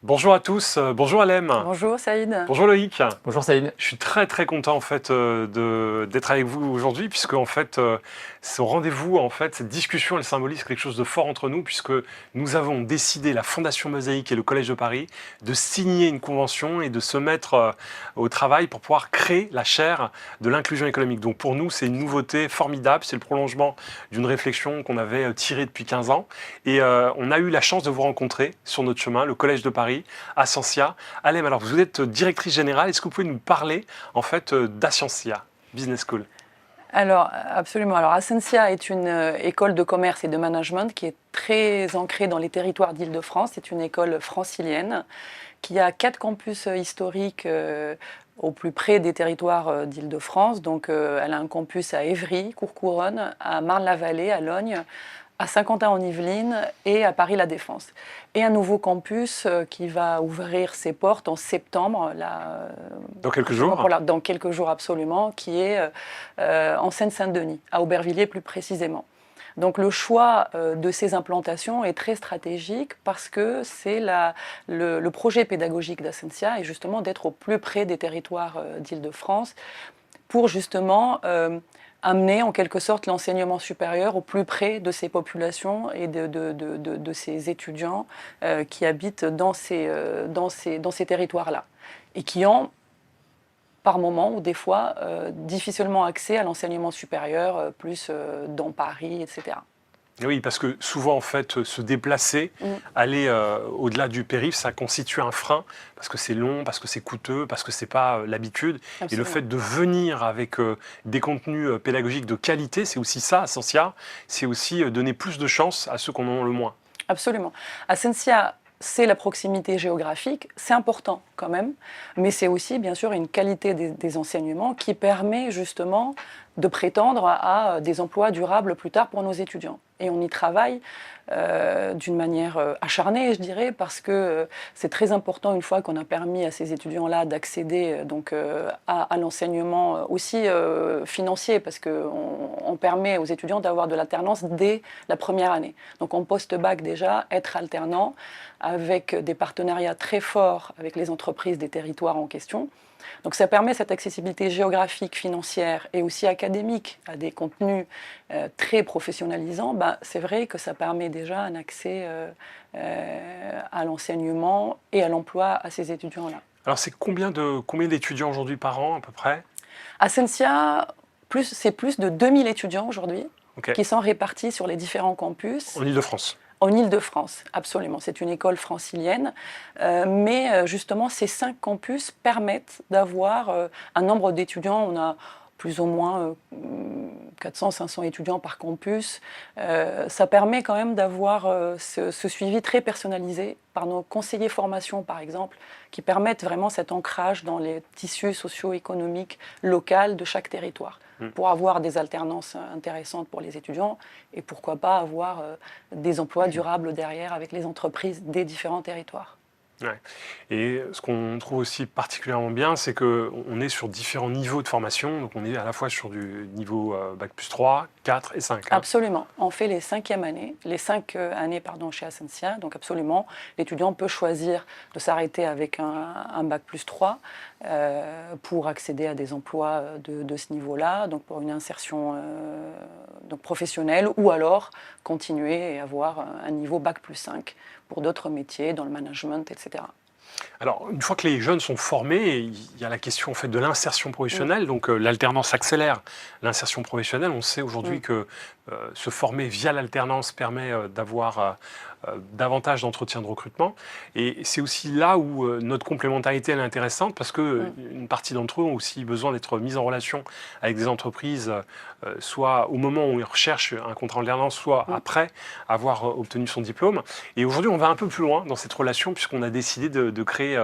Bonjour à tous, bonjour Alem, Bonjour Saïd. bonjour Loïc. Bonjour Saïd. Je suis très content en fait d'être avec vous aujourd'hui puisque en fait ce rendez-vous en fait cette discussion elle symbolise quelque chose de fort entre nous puisque nous avons décidé la Fondation Mosaïque et le Collège de Paris de signer une convention et de se mettre au travail pour pouvoir créer la chaire de l'inclusion économique. Donc pour nous c'est une nouveauté formidable, c'est le prolongement d'une réflexion qu'on avait tirée depuis 15 ans et on a eu la chance de vous rencontrer sur notre chemin, le Collège de Paris, Ascensia. Alem, alors vous êtes directrice générale, est-ce que vous pouvez nous parler en fait d'Ascensia Business School? Alors, absolument. Alors, Ascensia est une école de commerce et de management qui est très ancrée dans les territoires d'Île-de-France. C'est une école francilienne qui a 4 campus historiques au plus près des territoires d'Île-de-France. Donc, elle a un campus à Évry, Courcouronnes, à Marne-la-Vallée, à Logne, à Saint-Quentin-en-Yvelines et à Paris-La-Défense. Et un nouveau campus qui va ouvrir ses portes en septembre. Dans quelques jours dans quelques jours absolument, qui est en Seine-Saint-Denis, à Aubervilliers plus précisément. Donc le choix de ces implantations est très stratégique parce que c'est le projet pédagogique d'Ascensia est justement d'être au plus près des territoires d'Île-de-France pour justement amener en quelque sorte l'enseignement supérieur au plus près de ces populations et de ces étudiants qui habitent dans ces territoires-là et qui ont par moment ou des fois difficilement accès à l'enseignement supérieur, plus dans Paris, etc. Oui, parce que souvent, en fait, se déplacer, aller au-delà du périph', ça constitue un frein, parce que c'est long, parce que c'est coûteux, parce que c'est pas l'habitude. Absolument. Et le fait de venir avec des contenus pédagogiques de qualité, c'est aussi ça, Ascensia, c'est aussi donner plus de chance à ceux qui en ont le moins. Absolument. Ascensia, c'est la proximité géographique, c'est important quand même, mais c'est aussi bien sûr une qualité des enseignements qui permet justement de prétendre à des emplois durables plus tard pour nos étudiants. Et on y travaille d'une manière acharnée, je dirais, parce que c'est très important une fois qu'on a permis à ces étudiants-là d'accéder à l'enseignement aussi financier, parce qu'on permet aux étudiants d'avoir de l'alternance dès la première année. Donc en post-bac déjà, être alternant avec des partenariats très forts avec les entreprises des territoires en question. Donc ça permet cette accessibilité géographique, financière et aussi académique à des contenus très professionnalisants. C'est vrai que ça permet déjà un accès à l'enseignement et à l'emploi à ces étudiants-là. Alors c'est combien d'étudiants aujourd'hui par an à peu près? Ascensia, c'est plus de 2000 étudiants aujourd'hui qui sont répartis sur les différents campus. En Île-de-France? En Île-de-France, absolument. C'est une école francilienne, mais justement, ces 5 campus permettent d'avoir un nombre d'étudiants. On a plus ou moins 400-500 étudiants par campus. Ça permet quand même d'avoir ce suivi très personnalisé par nos conseillers formation, par exemple, qui permettent vraiment cet ancrage dans les tissus socio-économiques locaux de chaque territoire, pour avoir des alternances intéressantes pour les étudiants et pourquoi pas avoir des emplois durables derrière avec les entreprises des différents territoires. Ouais. Et ce qu'on trouve aussi particulièrement bien, c'est qu'on est sur différents niveaux de formation. Donc on est à la fois sur du niveau Bac plus 3, 4 et 5. Absolument. On fait les 5 années chez Ascensia. Donc absolument, l'étudiant peut choisir de s'arrêter avec un Bac plus 3 pour accéder à des emplois de ce niveau-là, donc pour une insertion professionnelle, ou alors continuer et avoir un niveau Bac plus 5 pour d'autres métiers, dans le management, etc. Alors, une fois que les jeunes sont formés, il y a la question en fait, de l'insertion professionnelle. Donc, l'alternance accélère l'insertion professionnelle. On sait aujourd'hui que se former via l'alternance permet d'avoir davantage d'entretiens de recrutement. Et c'est aussi là où notre complémentarité elle est intéressante parce qu'une partie d'entre eux ont aussi besoin d'être mis en relation avec des entreprises, soit au moment où ils recherchent un contrat d'alternance, soit après avoir obtenu son diplôme. Et aujourd'hui, on va un peu plus loin dans cette relation puisqu'on a décidé de créer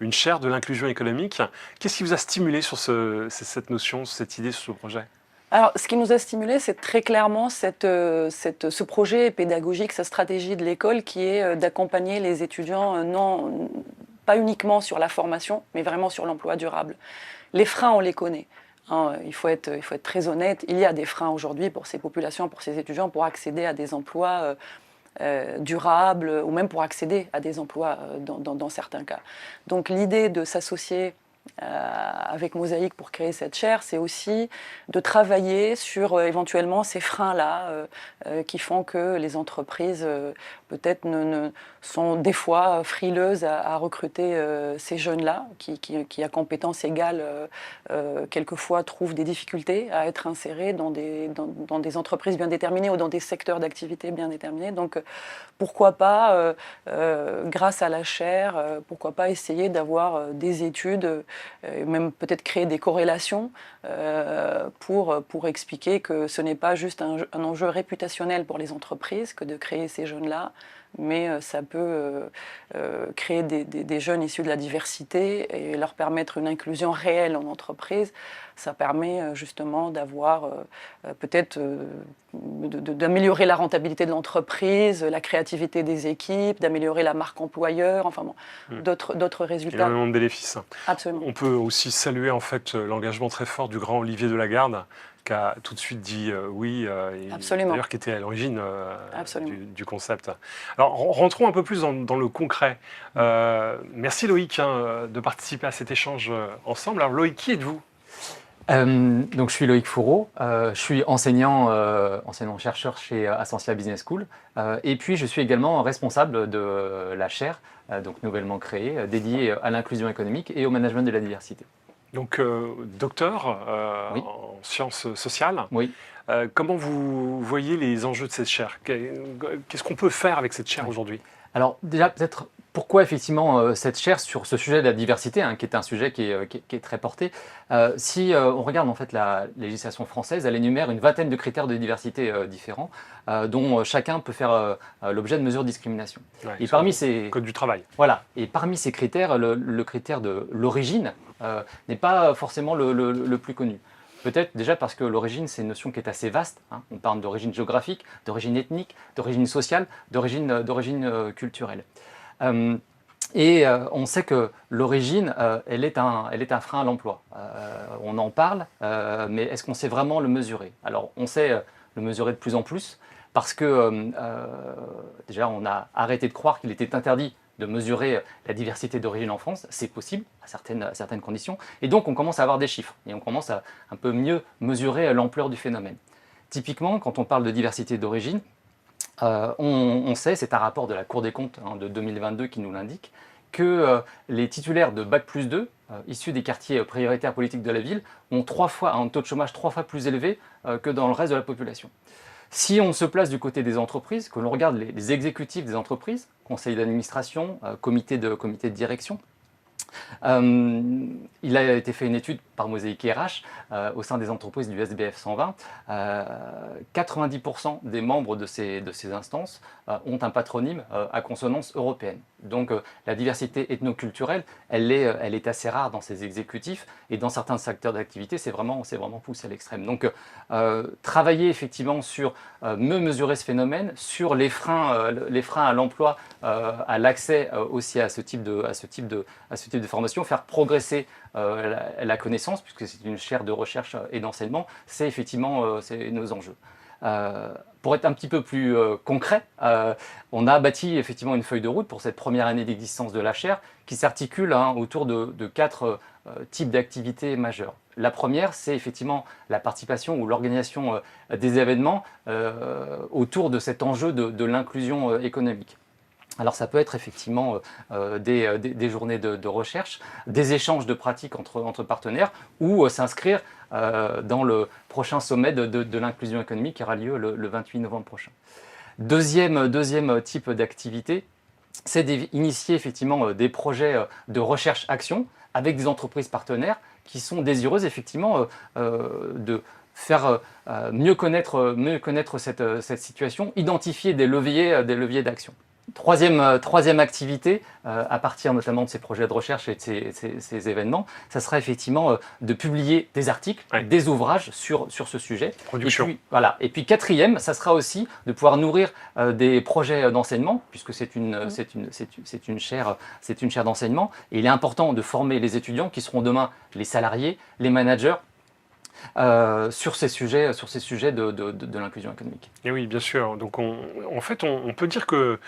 une chaire de l'inclusion économique. Qu'est-ce qui vous a stimulé sur cette notion, sur cette idée, sur ce projet ? Alors, ce qui nous a stimulé, c'est très clairement ce projet pédagogique, sa stratégie de l'école qui est d'accompagner les étudiants, pas uniquement sur la formation, mais vraiment sur l'emploi durable. Les freins, on les connaît. Il faut être très honnête. Il y a des freins aujourd'hui pour ces populations, pour ces étudiants, pour accéder à des emplois durables, ou même pour accéder à des emplois dans certains cas. Donc l'idée de s'associer avec Mosaïque pour créer cette chaire, c'est aussi de travailler sur éventuellement ces freins-là qui font que les entreprises peut-être sont des fois frileuses à recruter ces jeunes-là qui, à compétences égales, quelquefois trouvent des difficultés à être insérés dans des entreprises bien déterminées ou dans des secteurs d'activité bien déterminés. Donc pourquoi pas, grâce à la chaire, pourquoi pas essayer d'avoir des études, même peut-être créer des corrélations pour expliquer que ce n'est pas juste un enjeu réputationnel pour les entreprises que de créer ces jeunes-là, mais ça peut créer des jeunes issus de la diversité et leur permettre une inclusion réelle en entreprise. Ça permet justement d'avoir peut-être d'améliorer la rentabilité de l'entreprise, la créativité des équipes, d'améliorer la marque employeur, enfin bon, d'autres résultats. Énormément de bénéfices. Absolument. On peut aussi saluer en fait l'engagement très fort du grand Olivier Delagarde, qui a tout de suite dit oui, et d'ailleurs qui était à l'origine du concept. Alors rentrons un peu plus dans le concret. Merci Loïc de participer à cet échange ensemble. Alors Loïc, qui êtes-vous ? Donc je suis Loïc Fourreau, je suis enseignant-chercheur chez Ascensia Business School et puis je suis également responsable de la chaire, donc nouvellement créée, dédiée à l'inclusion économique et au management de la diversité. Donc docteur oui. en sciences sociales, oui. Comment vous voyez les enjeux de cette chaire ? Qu'est-ce qu'on peut faire avec cette chaire aujourd'hui ? Alors déjà peut-être pourquoi effectivement cette chaire sur ce sujet de la diversité, qui est un sujet qui est très porté. Si on regarde en fait la législation française, elle énumère une vingtaine de critères de diversité différents, dont chacun peut faire l'objet de mesures de discrimination. Ouais, et parmi ces code du travail. Voilà. Et parmi ces critères, le critère de l'origine n'est pas forcément le plus connu. Peut-être déjà parce que l'origine, c'est une notion qui est assez vaste. On parle d'origine géographique, d'origine ethnique, d'origine sociale, d'origine culturelle. Et on sait que l'origine, elle est un frein à l'emploi. On en parle, mais est-ce qu'on sait vraiment le mesurer ? Alors, on sait le mesurer de plus en plus parce que déjà, on a arrêté de croire qu'il était interdit de mesurer la diversité d'origine en France. C'est possible à certaines conditions. Et donc, on commence à avoir des chiffres et on commence à un peu mieux mesurer l'ampleur du phénomène. Typiquement, quand on parle de diversité d'origine, on sait, c'est un rapport de la Cour des comptes de 2022 qui nous l'indique, que les titulaires de Bac+2, issus des quartiers prioritaires politiques de la ville, ont un taux de chômage 3 fois plus élevé que dans le reste de la population. Si on se place du côté des entreprises, que l'on regarde les exécutifs des entreprises, conseil d'administration, comité de direction, il a été fait une étude par Mosaïque RH au sein des entreprises du SBF 120. 90% des membres de ces instances ont un patronyme à consonance européenne. Donc la diversité ethnoculturelle, elle est assez rare dans ces exécutifs et dans certains secteurs d'activité, c'est vraiment poussé à l'extrême. Donc travailler effectivement sur mieux mesurer ce phénomène, sur les freins à l'emploi, à l'accès aussi à ce type de formation, faire progresser la connaissance, puisque c'est une chaire de recherche et d'enseignement, c'est effectivement c'est nos enjeux. Pour être un petit peu plus concret, on a bâti effectivement une feuille de route pour cette première année d'existence de la chaire qui s'articule autour de 4 types d'activités majeures. La première, c'est effectivement la participation ou l'organisation des événements autour de cet enjeu de l'inclusion économique. Alors ça peut être effectivement des journées de recherche, des échanges de pratiques entre partenaires ou s'inscrire dans le prochain sommet de l'inclusion économique qui aura lieu le 28 novembre prochain. Deuxième type d'activité, c'est d'initier effectivement des projets de recherche-action avec des entreprises partenaires qui sont désireuses effectivement de faire mieux connaître cette situation, identifier des leviers d'action. Troisième activité, à partir notamment de ces projets de recherche et de ces événements, ça sera effectivement de publier des articles, des ouvrages sur ce sujet. Production. Et puis quatrième, ça sera aussi de pouvoir nourrir des projets d'enseignement, puisque c'est une chaire d'enseignement. Et il est important de former les étudiants qui seront demain les salariés, les managers, sur ces sujets de l'inclusion économique. Et oui, bien sûr. Donc, en fait, on peut dire que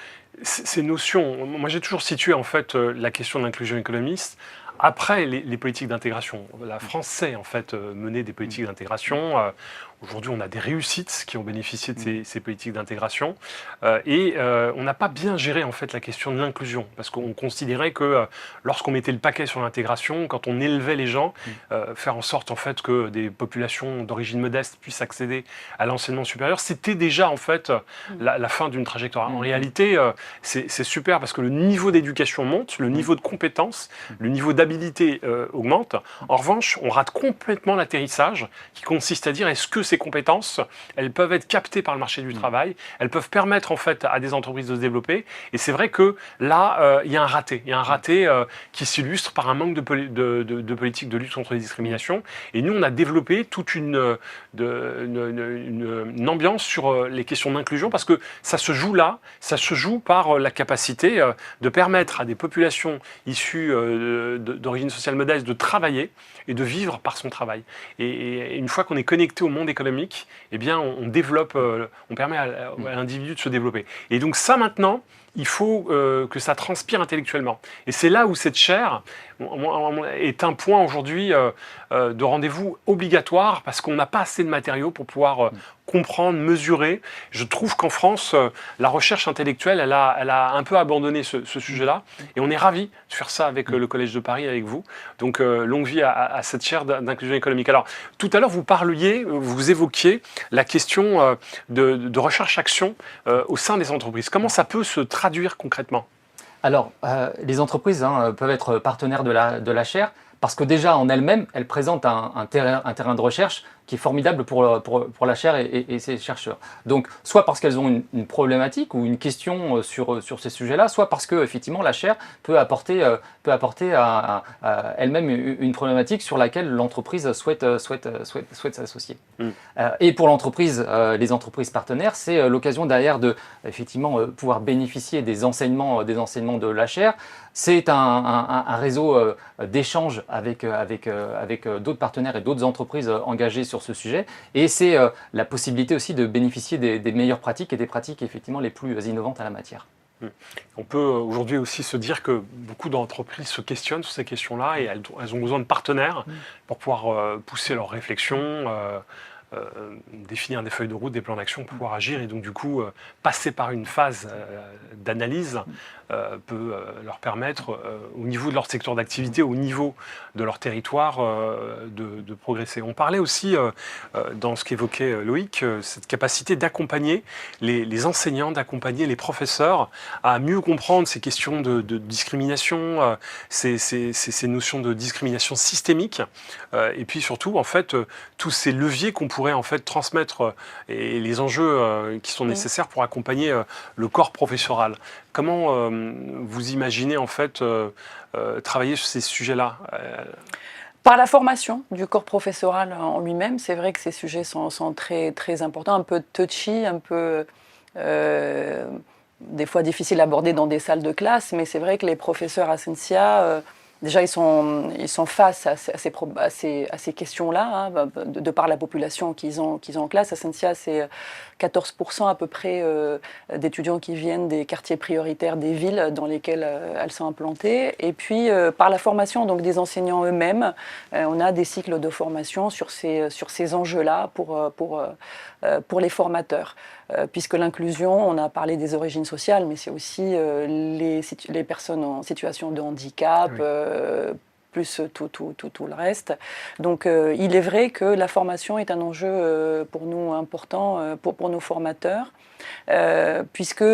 ces notions, moi j'ai toujours situé en fait la question de l'inclusion économiste après les politiques d'intégration. La France sait en fait mener des politiques d'intégration. Aujourd'hui, on a des réussites qui ont bénéficié de ces politiques d'intégration et on n'a pas bien géré en fait la question de l'inclusion parce qu'on considérait que lorsqu'on mettait le paquet sur l'intégration, quand on élevait les gens, faire en sorte en fait que des populations d'origine modeste puissent accéder à l'enseignement supérieur, c'était déjà en fait la fin d'une trajectoire. En réalité, c'est super parce que le niveau d'éducation monte, le niveau de compétence, le niveau d'habilité augmente. En revanche, on rate complètement l'atterrissage qui consiste à dire est-ce que ces compétences, elles peuvent être captées par le marché du travail, elles peuvent permettre en fait à des entreprises de se développer. Et c'est vrai que là, il y a un raté. Il y a un raté qui s'illustre par un manque de politique de lutte contre les discriminations. Et nous, on a développé toute une ambiance sur les questions d'inclusion parce que ça se joue là, ça se joue par la capacité de permettre à des populations issues d'origine sociale modeste de travailler et de vivre par son travail. Et une fois qu'on est connecté au monde économique, eh bien, on développe, on permet à l'individu de se développer. Et donc ça, maintenant, il faut que ça transpire intellectuellement. Et c'est là où cette chaire est un point aujourd'hui de rendez-vous obligatoire parce qu'on n'a pas assez de matériaux pour pouvoir comprendre, mesurer. Je trouve qu'en France, la recherche intellectuelle, elle a un peu abandonné ce sujet-là. Et on est ravis de faire ça avec le Collège de Paris, avec vous. Donc, longue vie à cette chaire d'inclusion économique. Alors, tout à l'heure, vous évoquiez la question de recherche-action au sein des entreprises. Comment ça peut se traduire concrètement ? Alors, les entreprises peuvent être partenaires de la chaire parce que déjà en elles-mêmes, elles présentent un terrain de recherche qui est formidable pour la chaire et ses chercheurs. Donc, soit parce qu'elles ont une problématique ou une question sur ces sujets-là, soit parce que effectivement la chaire peut apporter à elle-même une problématique sur laquelle l'entreprise souhaite s'associer. Et pour l'entreprise, les entreprises partenaires, c'est l'occasion derrière de effectivement pouvoir bénéficier des enseignements de la chaire. C'est un réseau d'échange avec d'autres partenaires et d'autres entreprises engagées sur ce sujet. Et c'est la possibilité aussi de bénéficier des meilleures pratiques et des pratiques effectivement les plus innovantes à la matière. On peut aujourd'hui aussi se dire que beaucoup d'entreprises se questionnent sur ces questions-là et elles ont besoin de partenaires pour pouvoir pousser leurs réflexions, définir des feuilles de route, des plans d'action pour pouvoir agir et donc du coup passer par une phase d'analyse peut leur permettre au niveau de leur secteur d'activité, au niveau de leur territoire de progresser. On parlait aussi dans ce qu'évoquait Loïc, cette capacité d'accompagner les enseignants, d'accompagner les professeurs à mieux comprendre ces questions de discrimination, ces notions de discrimination systémique et puis surtout en fait tous ces leviers qu'on pourrait en fait transmettre et les enjeux qui sont nécessaires pour accompagner le corps professoral. Comment vous imaginez en fait travailler sur ces sujets-là Par la formation du corps professoral en lui-même, c'est vrai que ces sujets sont très, très importants, un peu touchy, un peu des fois difficiles à aborder dans des salles de classe, mais c'est vrai que les professeurs à Ciencia, déjà ils sont face à ces questions-là, de par la population qu'ils ont en classe. À Ciencia, c'est 14% à peu près d'étudiants qui viennent des quartiers prioritaires des villes dans lesquelles elles sont implantées. Et puis, par la formation donc, des enseignants eux-mêmes, on a des cycles de formation sur ces enjeux-là pour les formateurs. Puisque l'inclusion, on a parlé des origines sociales, mais c'est aussi les personnes en situation de handicap, plus tout le reste. Donc il est vrai que la formation est un enjeu pour nous important, pour nos formateurs, puisque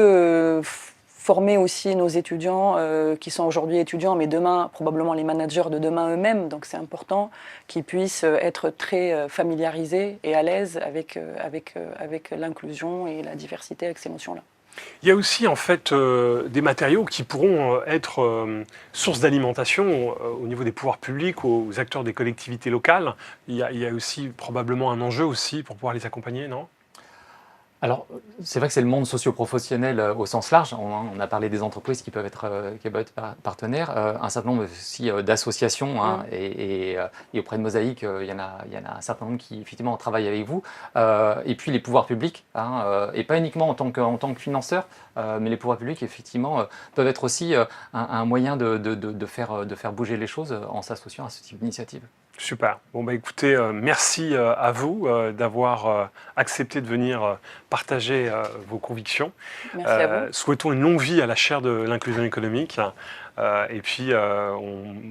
former aussi nos étudiants qui sont aujourd'hui étudiants, mais demain probablement les managers de demain eux-mêmes. Donc c'est important qu'ils puissent être très familiarisés et à l'aise avec l'inclusion et la diversité, avec ces notions-là. Il y a aussi en fait des matériaux qui pourront être source d'alimentation au niveau des pouvoirs publics, aux acteurs des collectivités locales. Il y a aussi probablement un enjeu aussi pour pouvoir les accompagner, non ? Alors, c'est vrai que c'est le monde socio-professionnel au sens large. On a parlé des entreprises qui peuvent être partenaires, un certain nombre aussi d'associations, hein, et auprès de Mosaïque, il y en a un certain nombre qui effectivement travaillent avec vous. Et puis les pouvoirs publics, hein, et pas uniquement en tant que financeurs, mais les pouvoirs publics effectivement peuvent être aussi un moyen de faire bouger les choses en s'associant à ce type d'initiative. Super. Bon, bah écoutez, merci à vous d'avoir accepté de venir partager vos convictions. Merci à vous. Souhaitons une longue vie à la chaire de l'inclusion économique. Et puis,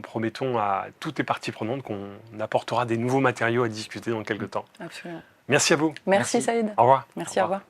promettons à toutes les parties prenantes qu'on apportera des nouveaux matériaux à discuter dans quelques temps. Absolument. Merci à vous. Merci Saïd. Au revoir. Merci, au revoir.